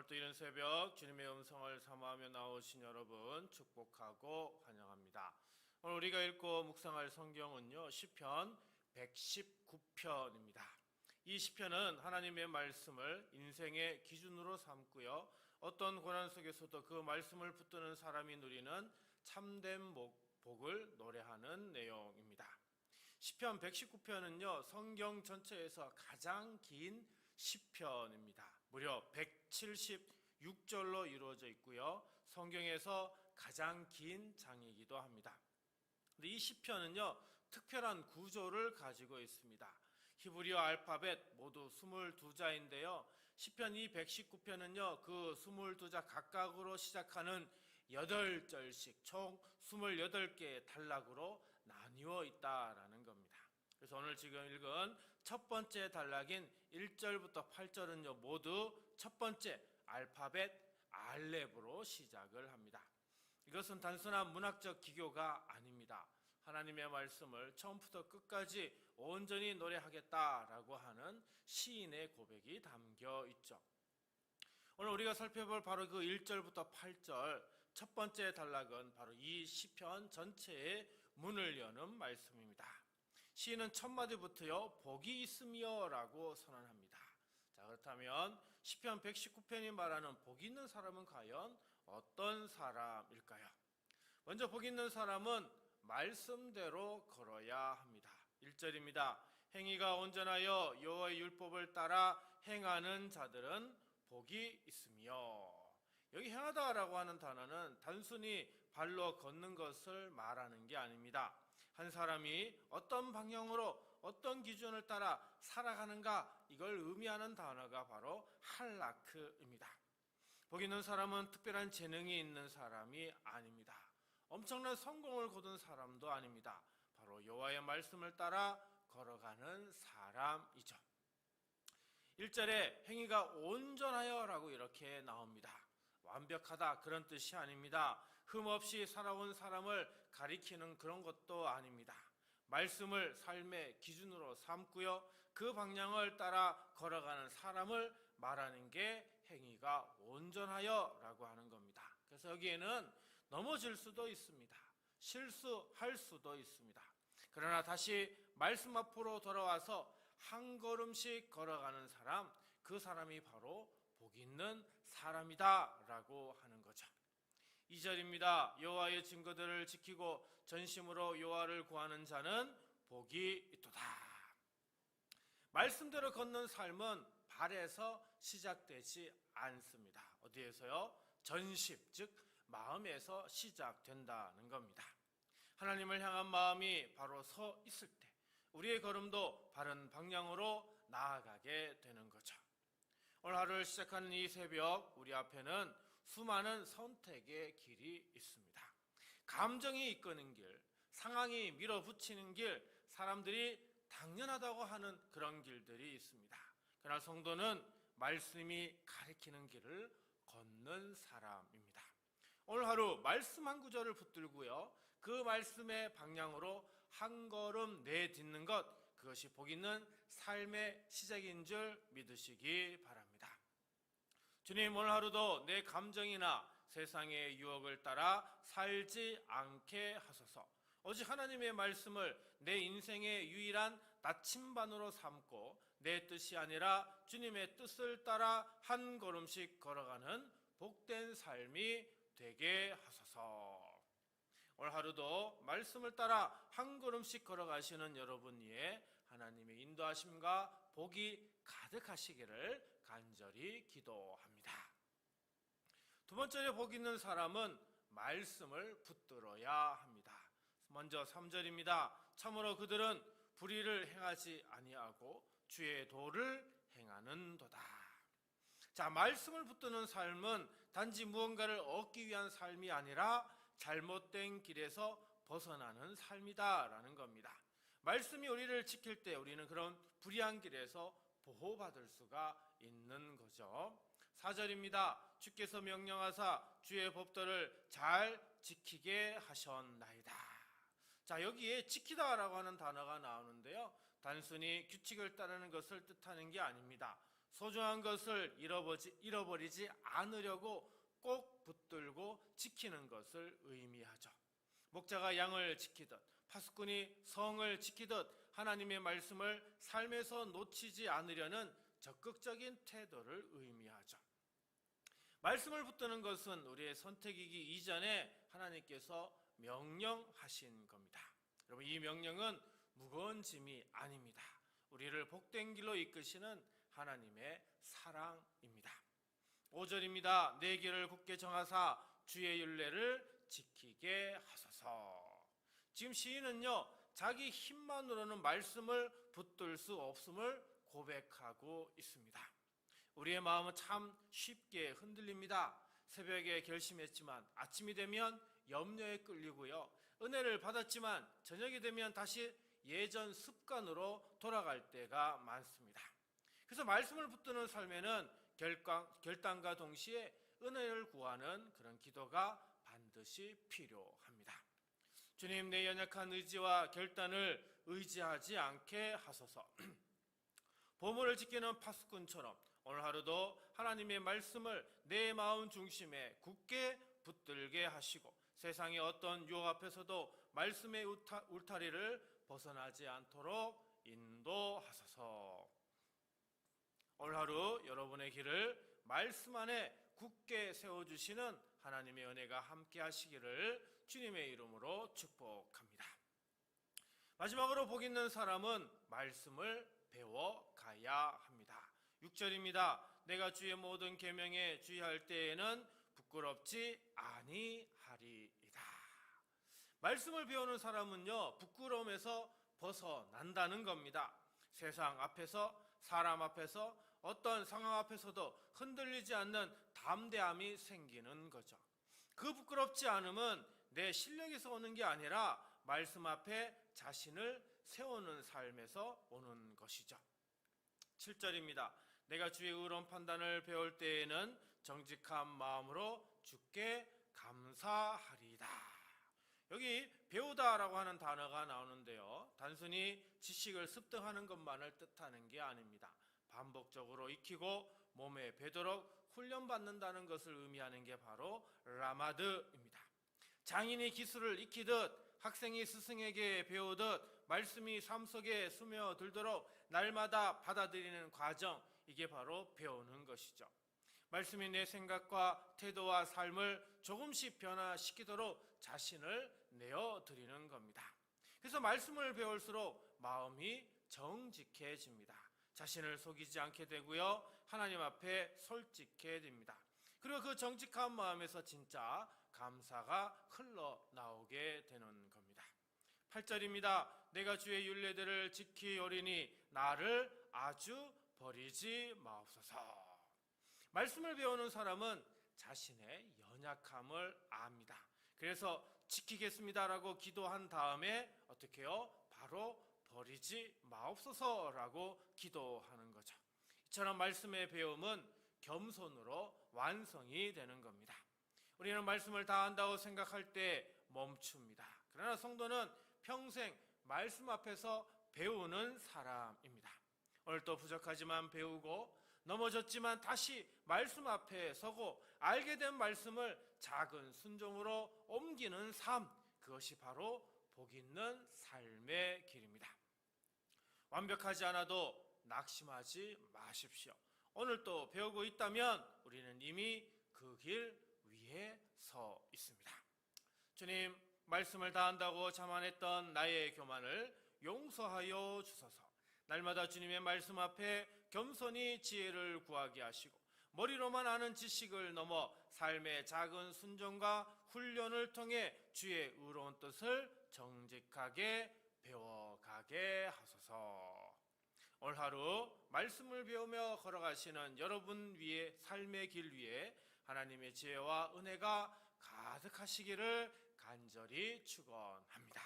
오늘 또 이른 새벽 주님의 음성을 사모하며 나오신 여러분 축복하고 환영합니다. 오늘 우리가 읽고 묵상할 성경은요, 시편 119편입니다. 이 시편은 하나님의 말씀을 인생의 기준으로 삼고요, 어떤 고난 속에서도 그 말씀을 붙드는 사람이 누리는 참된 복을 노래하는 내용입니다. 시편 119편은요, 성경 전체에서 가장 긴 시편입니다. 무려 176절로 이루어져 있고요, 성경에서 가장 긴 장이기도 합니다. 근데 이 시편은요, 특별한 구조를 가지고 있습니다. 히브리어 알파벳 모두 22자인데요, 시편 이 119편은요, 그 22자 각각으로 시작하는 8절씩 총 28개의 단락으로 나뉘어 있다라는 겁니다. 그래서 오늘 지금 읽은 첫 번째 단락인 1절부터 8절은요, 모두 첫 번째 알파벳 알렙으로 시작을 합니다. 이것은 단순한 문학적 기교가 아닙니다. 하나님의 말씀을 처음부터 끝까지 온전히 노래하겠다라고 하는 시인의 고백이 담겨 있죠. 오늘 우리가 살펴볼 바로 그 1절부터 8절 첫 번째 단락은 바로 이 시편 전체의 문을 여는 말씀입니다. 시인은 첫 마디부터요, 복이 있으며 라고 선언합니다. 자, 그렇다면 시편 119편이 말하는 복 있는 사람은 과연 어떤 사람일까요? 먼저 복 있는 사람은 말씀대로 걸어야 합니다. 1절입니다. 행위가 온전하여 여호와의 율법을 따라 행하는 자들은 복이 있으며, 여기 행하다라고 하는 단어는 단순히 발로 걷는 것을 말하는 게 아닙니다. 한 사람이 어떤 방향으로 어떤 기준을 따라 살아가는가, 이걸 의미하는 단어가 바로 할라크입니다. 복 있는 사람은 특별한 재능이 있는 사람이 아닙니다. 엄청난 성공을 거둔 사람도 아닙니다. 바로 여호와의 말씀을 따라 걸어가는 사람이죠. 1절에 행위가 온전하여 라고 이렇게 나옵니다. 완벽하다 그런 뜻이 아닙니다. 흠없이 살아온 사람을 가리키는 그런 것도 아닙니다. 말씀을 삶의 기준으로 삼고요, 그 방향을 따라 걸어가는 사람을 말하는 게 행위가 온전하여 라고 하는 겁니다. 그래서 여기에는 넘어질 수도 있습니다. 실수할 수도 있습니다. 그러나 다시 말씀 앞으로 돌아와서 한 걸음씩 걸어가는 사람, 그 사람이 바로 복 있는 사람이다 라고 하는 거죠. 2절입니다. 여호와의 증거들을 지키고 전심으로 여호와를 구하는 자는 복이 있도다. 말씀대로 걷는 삶은 발에서 시작되지 않습니다. 어디에서요? 전심, 즉 마음에서 시작된다는 겁니다. 하나님을 향한 마음이 바로 서 있을 때 우리의 걸음도 바른 방향으로 나아가게 되는 거죠. 오늘 하루를 시작하는 이 새벽, 우리 앞에는 수많은 선택의 길이 있습니다. 감정이 이끄는 길, 상황이 밀어붙이는 길, 사람들이 당연하다고 하는 그런 길들이 있습니다. 그러나 성도는 말씀이 가리키는 길을 걷는 사람입니다. 오늘 하루 말씀 한 구절을 붙들고요, 그 말씀의 방향으로 한 걸음 내딛는 것, 그것이 복 있는 삶의 시작인 줄 믿으시기 바랍니다. 주님, 오늘 하루도 내 감정이나 세상의 유혹을 따라 살지 않게 하소서. 오직 하나님의 말씀을 내 인생의 유일한 나침반으로 삼고 내 뜻이 아니라 주님의 뜻을 따라 한 걸음씩 걸어가는 복된 삶이 되게 하소서. 오늘 하루도 말씀을 따라 한 걸음씩 걸어가시는 여러분 위에 하나님의 인도하심과 복이 가득하시기를 간절히 기도합니다. 두 번째로 복 있는 사람은 말씀을 붙들어야 합니다. 먼저 3절입니다. 참으로 그들은 불의를 행하지 아니하고 주의 도를 행하는도다. 자, 말씀을 붙드는 삶은 단지 무언가를 얻기 위한 삶이 아니라 잘못된 길에서 벗어나는 삶이다라는 겁니다. 말씀이 우리를 지킬 때 우리는 그런 불의한 길에서 보호받을 수가 있는 거죠. 4절입니다. 주께서 명령하사 주의 법도를 잘 지키게 하셨나이다. 자, 여기에 지키다라고 하는 단어가 나오는데요, 단순히 규칙을 따르는 것을 뜻하는 게 아닙니다. 소중한 것을 잃어버리지 않으려고 꼭 붙들고 지키는 것을 의미하죠. 목자가 양을 지키듯 파수꾼이 성을 지키듯 하나님의 말씀을 삶에서 놓치지 않으려는 적극적인 태도를 의미하죠. 말씀을 붙드는 것은 우리의 선택이기 이전에 하나님께서 명령하신 겁니다. 여러분, 이 명령은 무거운 짐이 아닙니다. 우리를 복된 길로 이끄시는 하나님의 사랑입니다. 5절입니다. 내 길을 굳게 정하사 주의 율례를 지키게 하소서. 지금 시인은요, 자기 힘만으로는 말씀을 붙들 수 없음을 고백하고 있습니다. 우리의 마음은 참 쉽게 흔들립니다. 새벽에 결심했지만 아침이 되면 염려에 끌리고요, 은혜를 받았지만 저녁이 되면 다시 예전 습관으로 돌아갈 때가 많습니다. 그래서 말씀을 붙드는 삶에는 결단과 동시에 은혜를 구하는 그런 기도가 반드시 필요합니다. 주님, 내 연약한 의지와 결단을 의지하지 않게 하소서. 보물을 지키는 파수꾼처럼 오늘 하루도 하나님의 말씀을 내 마음 중심에 굳게 붙들게 하시고 세상의 어떤 유혹 앞에서도 말씀의 울타리를 벗어나지 않도록 인도하소서. 오늘 하루 여러분의 길을 말씀 안에 굳게 세워주시는 하나님의 은혜가 함께 하시기를 주님의 이름으로 축복합니다. 마지막으로 복 있는 사람은 말씀을 배워가야 합니다. 6절입니다. 내가 주의 모든 계명에 주의할 때에는 부끄럽지 아니하리이다. 말씀을 배우는 사람은요, 부끄러움에서 벗어난다는 겁니다. 세상 앞에서, 사람 앞에서, 어떤 상황 앞에서도 흔들리지 않는 담대함이 생기는 거죠. 그 부끄럽지 않음은 내 실력에서 오는 게 아니라 말씀 앞에 자신을 세우는 삶에서 오는 것이죠. 7절입니다. 내가 주의 의로운 판단을 배울 때에는 정직한 마음으로 주께 감사하리이다. 여기 배우다라고 하는 단어가 나오는데요, 단순히 지식을 습득하는 것만을 뜻하는 게 아닙니다. 반복적으로 익히고 몸에 배도록 훈련받는다는 것을 의미하는 게 바로 라마드입니다. 장인이 기술을 익히듯 학생이 스승에게 배우듯 말씀이 삶 속에 스며들도록 날마다 받아들이는 과정, 이게 바로 배우는 것이죠. 말씀이 내 생각과 태도와 삶을 조금씩 변화시키도록 자신을 내어드리는 겁니다. 그래서 말씀을 배울수록 마음이 정직해집니다. 자신을 속이지 않게 되고요, 하나님 앞에 솔직해집니다. 그리고 그 정직한 마음에서 진짜 감사가 흘러나오게 되는 겁니다. 8절입니다. 내가 주의 율례들을 지키오리니 나를 아주 버리지 마옵소서. 말씀을 배우는 사람은 자신의 연약함을 압니다. 그래서 지키겠습니다라고 기도한 다음에 어떻게 해요? 바로 버리지 마옵소서라고 기도하는 거죠. 이처럼 말씀의 배움은 겸손으로 완성이 되는 겁니다. 우리는 말씀을 다 안다고 생각할 때 멈춥니다. 그러나 성도는 평생 말씀 앞에서 배우는 사람입니다. 오늘도 부족하지만 배우고 넘어졌지만 다시 말씀 앞에 서고 알게 된 말씀을 작은 순종으로 옮기는 삶, 그것이 바로 복 있는 삶의 길입니다. 완벽하지 않아도 낙심하지 마십시오. 오늘 또 배우고 있다면 우리는 이미 그 길 위에 서 있습니다. 주님, 말씀을 다 안다고 자만했던 나의 교만을 용서하여 주소서. 날마다 주님의 말씀 앞에 겸손히 지혜를 구하게 하시고 머리로만 아는 지식을 넘어 삶의 작은 순종과 훈련을 통해 주의 의로운 뜻을 정직하게 배워가게 하소서. 오늘 하루 말씀을 배우며 걸어가시는 여러분 위에, 삶의 길 위에 하나님의 지혜와 은혜가 가득하시기를 간절히 축원합니다.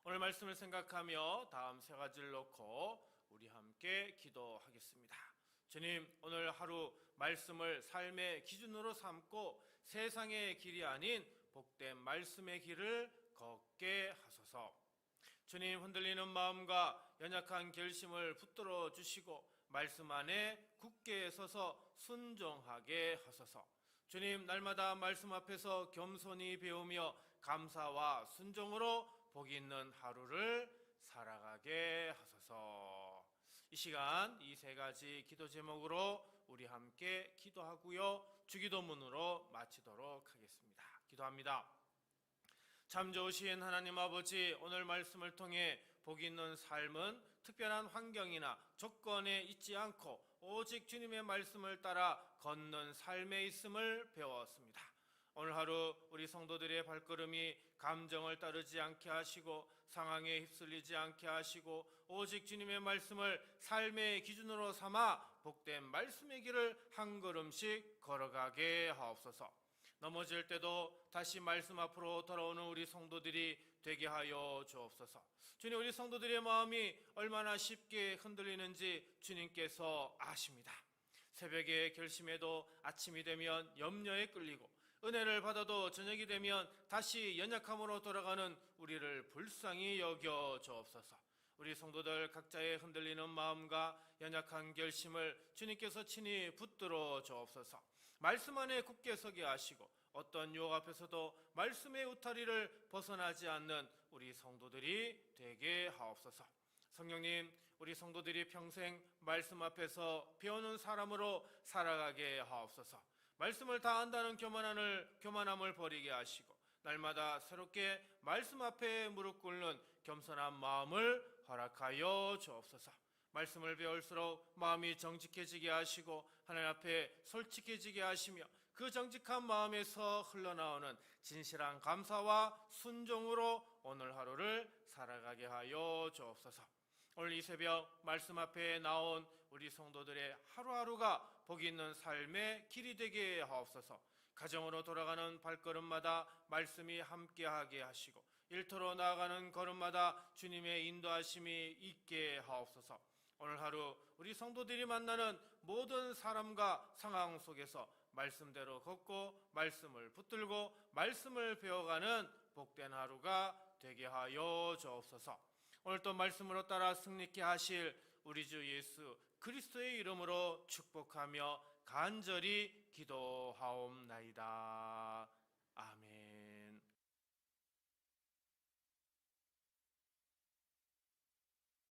오늘 말씀을 생각하며 다음 세 가지를 놓고 우리 함께 기도하겠습니다. 주님, 오늘 하루 말씀을 삶의 기준으로 삼고 세상의 길이 아닌 복된 말씀의 길을 걷게 하소서. 주님, 흔들리는 마음과 연약한 결심을 붙들어 주시고 말씀 안에 굳게 서서 순종하게 하소서. 주님, 날마다 말씀 앞에서 겸손히 배우며 감사와 순종으로 복 있는 하루를 살아가게 하소서. 이 시간 이 세 가지 기도 제목으로 우리 함께 기도하고요, 주기도문으로 마치도록 하겠습니다. 기도합니다. 참 좋으신 하나님 아버지, 오늘 말씀을 통해 복 있는 삶은 특별한 환경이나 조건에 있지 않고 오직 주님의 말씀을 따라 걷는 삶에 있음을 배웠습니다. 오늘 하루 우리 성도들의 발걸음이 감정을 따르지 않게 하시고 상황에 휩쓸리지 않게 하시고 오직 주님의 말씀을 삶의 기준으로 삼아 복된 말씀의 길을 한 걸음씩 걸어가게 하옵소서. 넘어질 때도 다시 말씀 앞으로 돌아오는 우리 성도들이 되게 하여 주옵소서. 주님, 우리 성도들의 마음이 얼마나 쉽게 흔들리는지 주님께서 아십니다. 새벽에 결심해도 아침이 되면 염려에 끌리고 은혜를 받아도 저녁이 되면 다시 연약함으로 돌아가는 우리를 불쌍히 여겨 주옵소서. 우리 성도들 각자의 흔들리는 마음과 연약한 결심을 주님께서 친히 붙들어 주옵소서. 말씀 안에 굳게 서게 하시고 어떤 유혹 앞에서도 말씀의 우타리를 벗어나지 않는 우리 성도들이 되게 하옵소서. 성령님, 우리 성도들이 평생 말씀 앞에서 배우는 사람으로 살아가게 하옵소서. 말씀을 다 안다는 교만함을 버리게 하시고 날마다 새롭게 말씀 앞에 무릎 꿇는 겸손한 마음을 허락하여 주옵소서. 말씀을 배울수록 마음이 정직해지게 하시고 하나님 앞에 솔직해지게 하시며 그 정직한 마음에서 흘러나오는 진실한 감사와 순종으로 오늘 하루를 살아가게 하여 주옵소서. 오늘 이 새벽 말씀 앞에 나온 우리 성도들의 하루하루가 복 있는 삶의 길이 되게 하옵소서. 가정으로 돌아가는 발걸음마다 말씀이 함께하게 하시고 일터로 나아가는 걸음마다 주님의 인도하심이 있게 하옵소서. 오늘 하루 우리 성도들이 만나는 모든 사람과 상황 속에서 말씀대로 걷고 말씀을 붙들고 말씀을 배워가는 복된 하루가 되게 하여 주옵소서. 오늘 또 말씀으로 따라 승리케 하실 우리 주 예수 그리스도의 이름으로 축복하며 간절히 기도하옵나이다. 아멘.